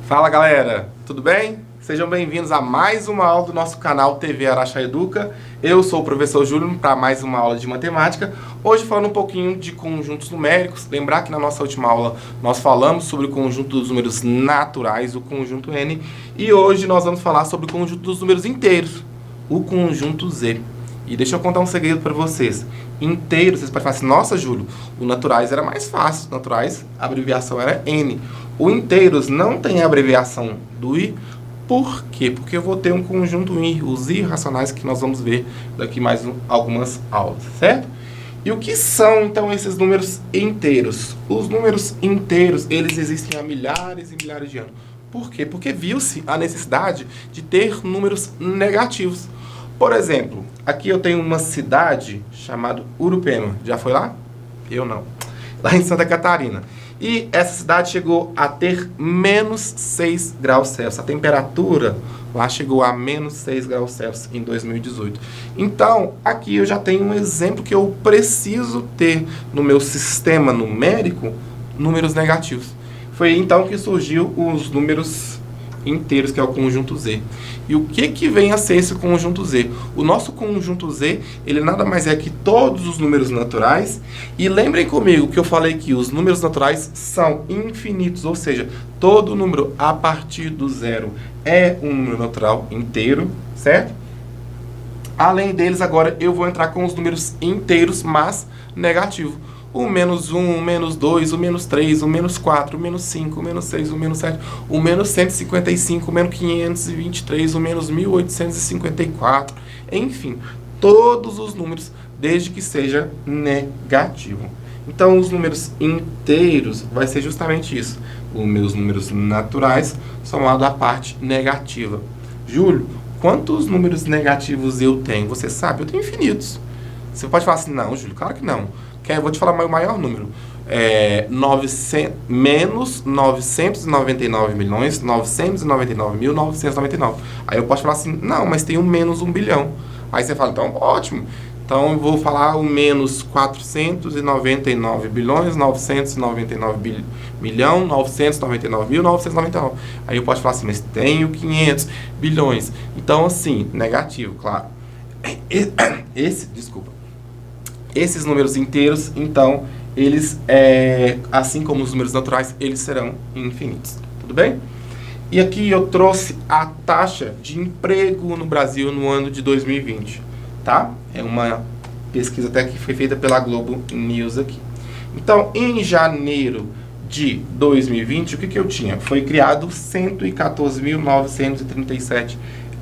Fala galera, tudo bem? Sejam bem-vindos a mais uma aula do nosso canal TV Araxá Educa. Eu sou o professor Júlio para mais uma aula de matemática. Hoje falando um pouquinho de conjuntos numéricos. Lembrar que na nossa última aula nós falamos sobre o conjunto dos números naturais, o conjunto N. E hoje nós vamos falar sobre o conjunto dos números inteiros, o conjunto Z. E deixa eu contar um segredo para vocês. Inteiros, vocês podem falar assim, nossa Júlio, o naturais era mais fácil. Naturais, a abreviação era N. O inteiros não tem a abreviação do I. Por quê? Porque eu vou ter um conjunto I, os irracionais que nós vamos ver daqui mais algumas aulas, certo? E o que são, então, esses números inteiros? Os números inteiros, eles existem há milhares e milhares de anos. Por quê? Porque viu-se a necessidade de ter números negativos. Por exemplo, aqui eu tenho uma cidade chamada Urupema. Já foi lá? Eu não. Lá em Santa Catarina. E essa cidade chegou a ter menos 6 graus Celsius. A temperatura lá chegou a menos 6 graus Celsius em 2018. Então, aqui eu já tenho um exemplo que eu preciso ter no meu sistema numérico números negativos. Foi então que surgiu os números inteiros, que é o conjunto Z. E o que vem a ser esse conjunto Z? O nosso conjunto Z, ele nada mais é que todos os números naturais. E lembrem comigo que eu falei que os números naturais são infinitos, ou seja, todo número a partir do zero é um número natural inteiro, certo? Além deles, agora eu vou entrar com os números inteiros, mas negativo. O menos 1, o menos 2, o menos 3, o menos 4, o menos 5, o menos 6, o menos 7, o menos 155, o menos 523, o menos 1854. Enfim, todos os números, desde que seja negativo. Então, os números inteiros vai ser justamente isso. Os meus números naturais somado à parte negativa. Júlio, quantos números negativos eu tenho? Você sabe? Eu tenho infinitos. Você pode falar assim, não, Júlio, claro que não. Eu vou te falar o maior número. Menos 999 milhões, 999.999. Aí eu posso falar assim, não, mas tem um menos 1 bilhão. Aí você fala, então, ótimo. Então eu vou falar o menos 499 bilhões, 999 milhão, 999.999. Aí eu posso falar assim, mas tenho 500 bilhões. Então, assim, negativo, claro. Esses números inteiros, então, eles, assim como os números naturais, eles serão infinitos. Tudo bem? E aqui eu trouxe a taxa de emprego no Brasil no ano de 2020. Tá? É uma pesquisa até que foi feita pela Globo News aqui. Então, em janeiro de 2020, o que eu tinha? Foi criado 114.937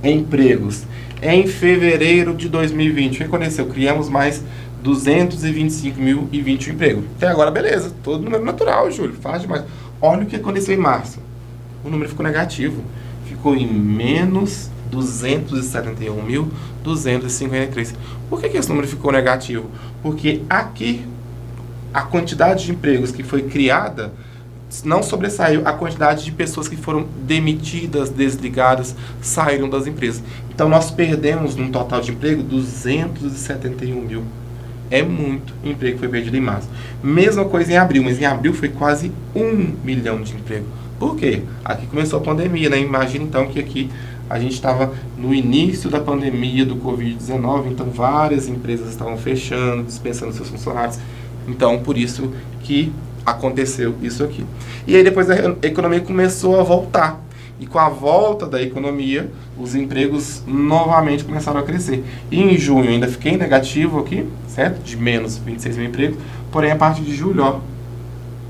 empregos. Em fevereiro de 2020, o que aconteceu? Criamos mais 225.021 empregos. Até agora, beleza. Todo número natural, Júlio. Fácil demais. Olha o que aconteceu em março. O número ficou negativo. Ficou em menos 271.253. Por que esse número ficou negativo? Porque aqui, a quantidade de empregos que foi criada não sobressaiu a quantidade de pessoas que foram demitidas, desligadas, saíram das empresas. Então, nós perdemos, num total de emprego, 271 mil. É muito emprego que foi perdido em março. Mesma coisa em abril, mas em abril foi quase 1 milhão de emprego. Por quê? Aqui começou a pandemia, né? Imagina então que aqui a gente estava no início da pandemia do Covid-19, então várias empresas estavam fechando, dispensando seus funcionários. Então, por isso que aconteceu isso aqui. E aí depois a economia começou a voltar. E com a volta da economia, os empregos novamente começaram a crescer. E em junho ainda fiquei negativo aqui, certo? De menos 26 mil empregos. Porém, a partir de julho, ó,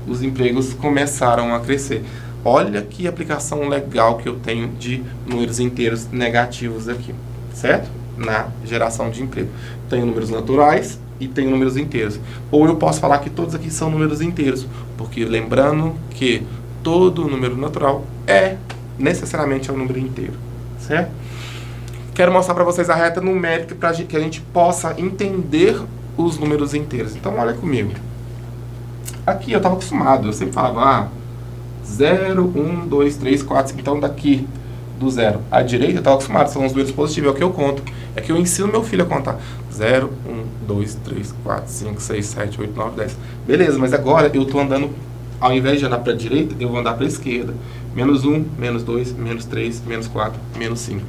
os empregos começaram a crescer. Olha que aplicação legal que eu tenho de números inteiros negativos aqui, certo? Na geração de emprego. Tenho números naturais e tenho números inteiros. Ou eu posso falar que todos aqui são números inteiros, porque lembrando que todo número natural necessariamente é um número inteiro, certo? Quero mostrar para vocês a reta numérica para que a gente possa entender os números inteiros. Então, olha comigo. Aqui eu estava acostumado, eu sempre falava 0, 1, 2, 3, 4, 5. Então, daqui do zero à direita, eu estava acostumado, são os números positivos, é o que eu conto. É que eu ensino meu filho a contar. 0, 1, 2, 3, 4, 5, 6, 7, 8, 9, 10. Beleza, mas agora eu estou andando, ao invés de andar para a direita, eu vou andar para a esquerda. menos 1, menos 2, menos 3, menos 4, menos 5.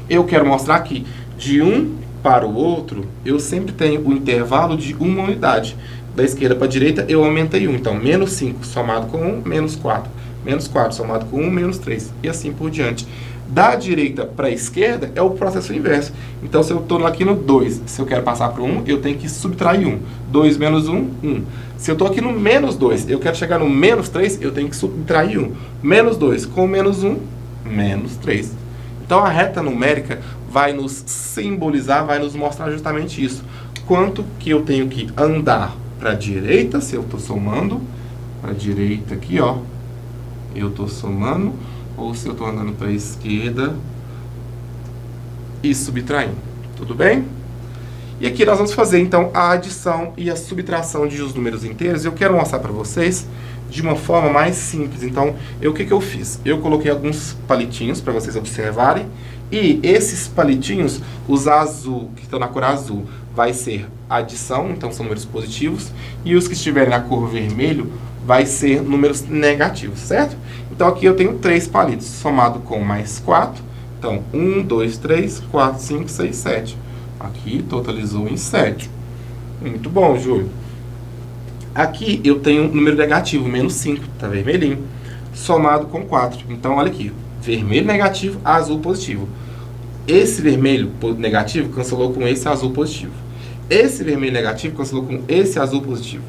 Eu quero mostrar que de um para o outro, eu sempre tenho o intervalo de uma unidade. Da esquerda para a direita, eu aumentei 1. Então, menos 5 somado com 1, menos 4. Menos 4 somado com 1, menos 3. E assim por diante. Da direita para a esquerda, é o processo inverso. Então, se eu estou aqui no 2, se eu quero passar para o 1, eu tenho que subtrair 1. 2 menos 1, 1. Se eu estou aqui no menos 2, eu quero chegar no menos 3, eu tenho que subtrair 1. Menos 2 com menos 1, menos 3. Então, a reta numérica vai nos simbolizar, vai nos mostrar justamente isso. Quanto que eu tenho que andar para a direita, se eu estou somando, para a direita aqui, ó, eu estou somando, ou se eu estou andando para a esquerda e subtraindo. Tudo bem? E aqui nós vamos fazer, então, a adição e a subtração de os números inteiros. Eu quero mostrar para vocês de uma forma mais simples. Então, o que eu fiz? Eu coloquei alguns palitinhos para vocês observarem. E esses palitinhos, os azul, que estão na cor azul, vai ser adição, então são números positivos. E os que estiverem na cor vermelho, vai ser números negativos, certo? Então, aqui eu tenho 3 palitos, somado com mais 4. Então, 1, 2, 3, 4, 5, 6, 7. Aqui totalizou em 7. Muito bom, Júlio. Aqui eu tenho um número negativo, menos 5, tá vermelhinho, somado com 4. Então, olha aqui, vermelho negativo, azul positivo. Esse vermelho negativo cancelou com esse azul positivo. Esse vermelho negativo cancelou com esse azul positivo.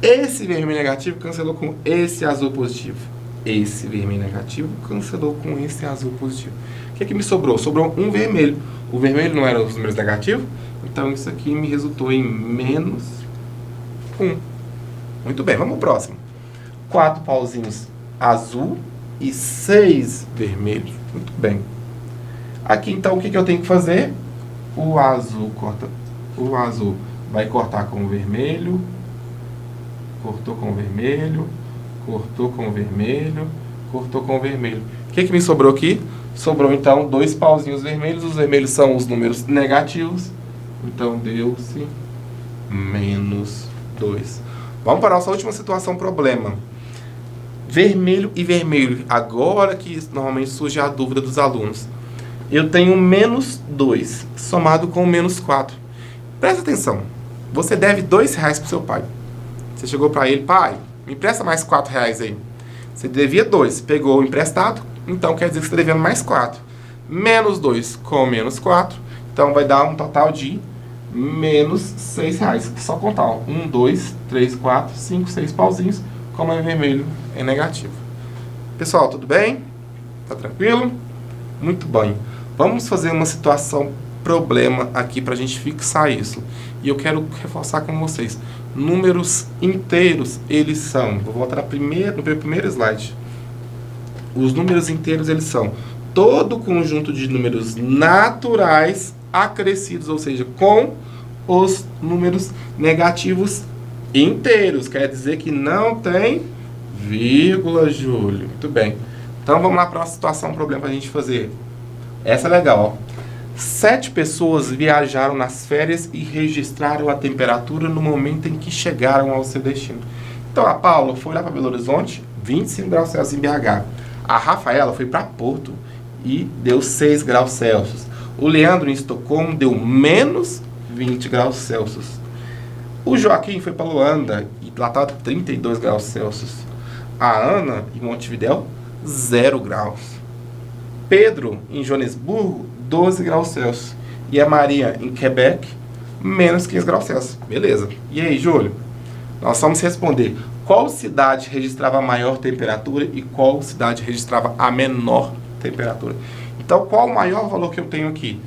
Esse vermelho negativo cancelou com esse azul positivo. Esse vermelho negativo cancelou com esse azul positivo. O que é que me sobrou? Sobrou um vermelho. O vermelho não era os números negativos? Então, isso aqui me resultou em menos 1. Muito bem, vamos ao próximo. 4 pauzinhos azul e 6 vermelhos. Muito bem. Aqui, então, o que eu tenho que fazer? O azul vai cortar com o vermelho. Cortou com o vermelho. Cortou com o vermelho. Cortou com o vermelho. O que me sobrou aqui? Sobrou, então, 2 pauzinhos vermelhos. Os vermelhos são os números negativos. Então, deu-se menos 2. Vamos para a nossa última situação, problema. Vermelho e vermelho. Agora que normalmente surge a dúvida dos alunos. Eu tenho menos 2 somado com menos 4. Presta atenção. Você deve R$2 para o seu pai. Você chegou para ele, pai, me empresta mais R$4 aí. Você devia 2, pegou o emprestado, então quer dizer que você está devendo mais 4. Menos 2 com menos 4, então vai dar um total de menos R$6. Só contar, ó. 1, 2, 3, 4, 5, 6 pauzinhos, como é vermelho, é negativo. Pessoal, tudo bem? Tá tranquilo? Muito bem. Vamos fazer uma situação problema aqui para a gente fixar isso. E eu quero reforçar com vocês. Números inteiros, eles são... Vou voltar no primeiro slide. Os números inteiros, eles são todo conjunto de números naturais acrescidos, ou seja, com os números negativos inteiros. Quer dizer que não tem vírgula, Júlio. Muito bem. Então, vamos lá para a situação problema para a gente fazer. Essa é legal, ó. 7 pessoas viajaram nas férias e registraram a temperatura no momento em que chegaram ao seu destino. Então, a Paula foi lá para Belo Horizonte, 25 graus Celsius em BH. A Rafaela foi para Porto e deu 6 graus Celsius. O Leandro em Estocolmo deu menos 20 graus Celsius. O Joaquim foi para Luanda e lá estava 32 graus Celsius. A Ana em Montevidéu, 0 graus. Pedro em Joanesburgo, 12 graus Celsius. E a Maria em Quebec, menos 15 graus Celsius. Beleza. E aí, Júlio? Nós vamos responder qual cidade registrava a maior temperatura e qual cidade registrava a menor temperatura. Então, qual o maior valor que eu tenho aqui?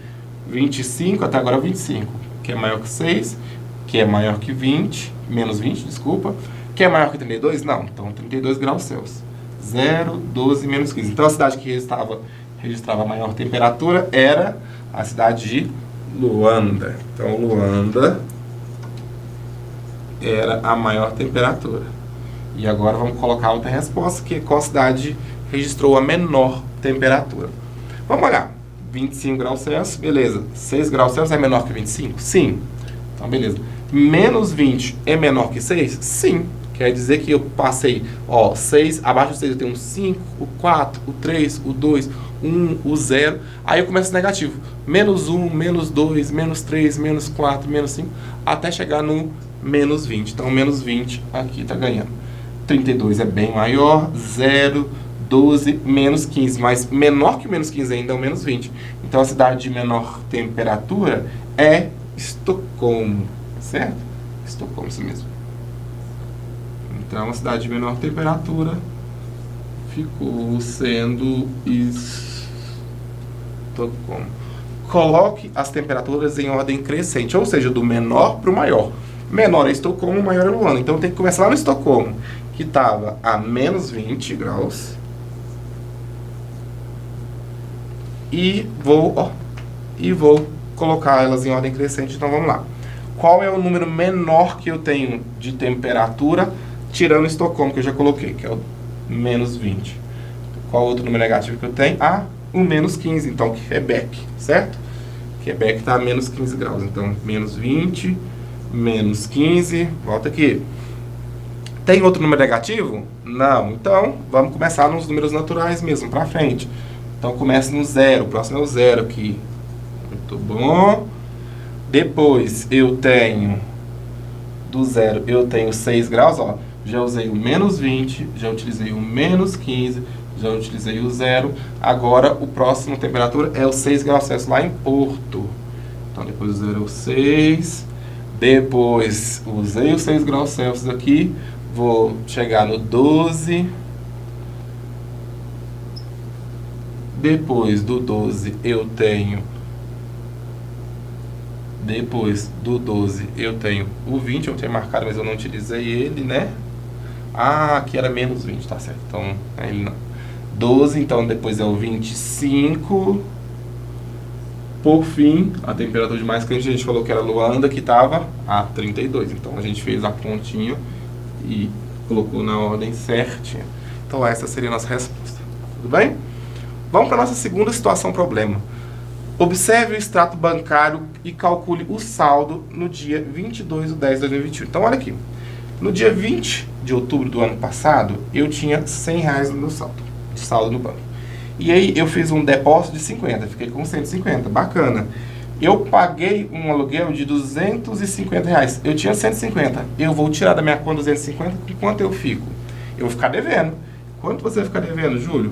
25, até agora 25, que é maior que 6, que é maior que 20, menos 20, desculpa, que é maior que 32? Não, então 32 graus Celsius. 0, 12, menos 15. Então, a cidade que registrava a maior temperatura era a cidade de Luanda. Então, Luanda era a maior temperatura. E agora vamos colocar outra resposta, que é qual cidade registrou a menor temperatura. Vamos olhar. 25 graus Celsius, beleza. 6 graus Celsius é menor que 25? Sim. Então, beleza. Menos 20 é menor que 6? Sim. Quer dizer que eu passei, ó, 6, abaixo do 6 eu tenho um 5, o 4, o 3, o 2, 1, o 0. Aí eu começo negativo. Menos 1, menos 2, menos 3, menos 4, menos 5, até chegar no menos 20. Então, menos 20 aqui tá ganhando. 32 é bem maior, 0, 12, menos 15. Mas menor que o menos 15 ainda é o menos 20. Então, a cidade de menor temperatura é Estocolmo, certo? Estocolmo, isso mesmo. Então, a cidade de menor temperatura ficou sendo Estocolmo. Coloque as temperaturas em ordem crescente, ou seja, do menor para o maior. Menor é Estocolmo, maior é Luanda. Então, tem que começar lá no Estocolmo, que estava a menos 20 graus. E vou colocar elas em ordem crescente. Então, vamos lá. Qual é o número menor que eu tenho de temperatura, tirando Estocolmo, que eu já coloquei, que é o menos 20. Qual outro número negativo que eu tenho? Ah, o menos 15, então Quebec, certo? Quebec está a menos 15 graus, então menos 20, menos 15, volta aqui. Tem outro número negativo? Não, então vamos começar nos números naturais mesmo, para frente. Então começa no 0, o próximo é o 0 aqui. Muito bom. Depois eu tenho, do 0 eu tenho 6 graus, ó. Já usei o menos 20, já utilizei o menos 15, já utilizei o 0. Agora, o próximo temperatura é o 6 graus Celsius lá em Porto. Então, depois do 0 é o 6. Depois, usei os 6 graus Celsius aqui. Vou chegar no 12. Depois do 12, eu tenho... Depois do 12, eu tenho o 20. Eu tinha marcado, mas eu não utilizei ele, né? Ah, aqui era menos 20, tá certo. Então, ele não. 12, então depois é o 25. Por fim, a temperatura de mais quente a gente falou que era Luanda, que estava a 32. Então, a gente fez a continha e colocou na ordem certinha. Então, essa seria a nossa resposta. Tudo bem? Vamos para a nossa segunda situação problema. Observe o extrato bancário e calcule o saldo no dia 22/10/2021. Então, olha aqui. No dia 20 de outubro do ano passado, eu tinha R$100 no meu saldo no banco. E aí, eu fiz um depósito de 50, fiquei com 150, bacana. Eu paguei um aluguel de R$250, eu tinha 150. Eu vou tirar da minha conta 250, com quanto eu fico? Eu vou ficar devendo. Quanto você vai ficar devendo, Júlio?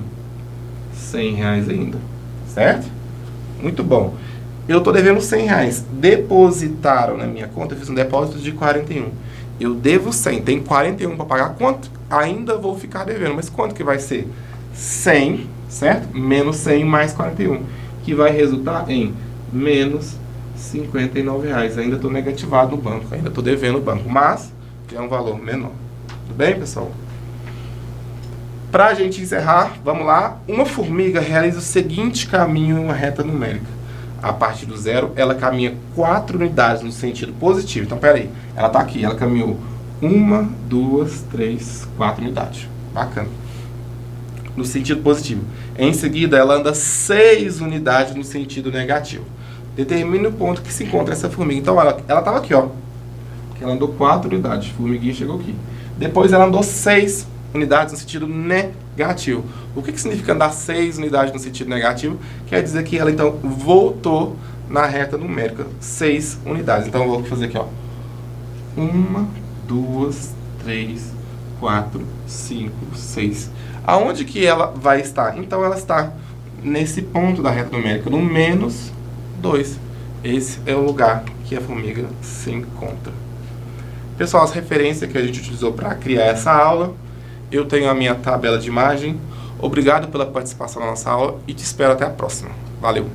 R$100 ainda, certo? Muito bom. Eu estou devendo R$100. Depositaram na minha conta, eu fiz um depósito de 41. Eu devo 100, tem 41 para pagar. Quanto? Ainda vou ficar devendo, mas quanto que vai ser? 100, certo? Menos 100 mais 41, que vai resultar em menos R$59. Ainda estou negativado no banco, ainda estou devendo o banco, mas é um valor menor. Tudo bem, pessoal? Para a gente encerrar, vamos lá. Uma formiga realiza o seguinte caminho em uma reta numérica. A partir do 0, ela caminha 4 unidades no sentido positivo. Então, peraí, ela está aqui, ela caminhou 1, 2, 3, 4 unidades. Bacana. No sentido positivo. Em seguida, ela anda 6 unidades no sentido negativo. Determine o ponto que se encontra essa formiga. Então, ela estava aqui, ó. Ela andou 4 unidades. A formiguinha chegou aqui. Depois, ela andou 6 unidades no sentido negativo. O que significa andar 6 unidades no sentido negativo? Quer dizer que ela, então, voltou na reta numérica 6 unidades. Então, eu vou fazer aqui, ó. 1, 2, 3, 4, 5, 6. Aonde que ela vai estar? Então, ela está nesse ponto da reta numérica, no menos 2. Esse é o lugar que a formiga se encontra. Pessoal, as referências que a gente utilizou para criar essa aula, eu tenho a minha tabela de imagem. Obrigado pela participação na nossa aula e te espero até a próxima. Valeu!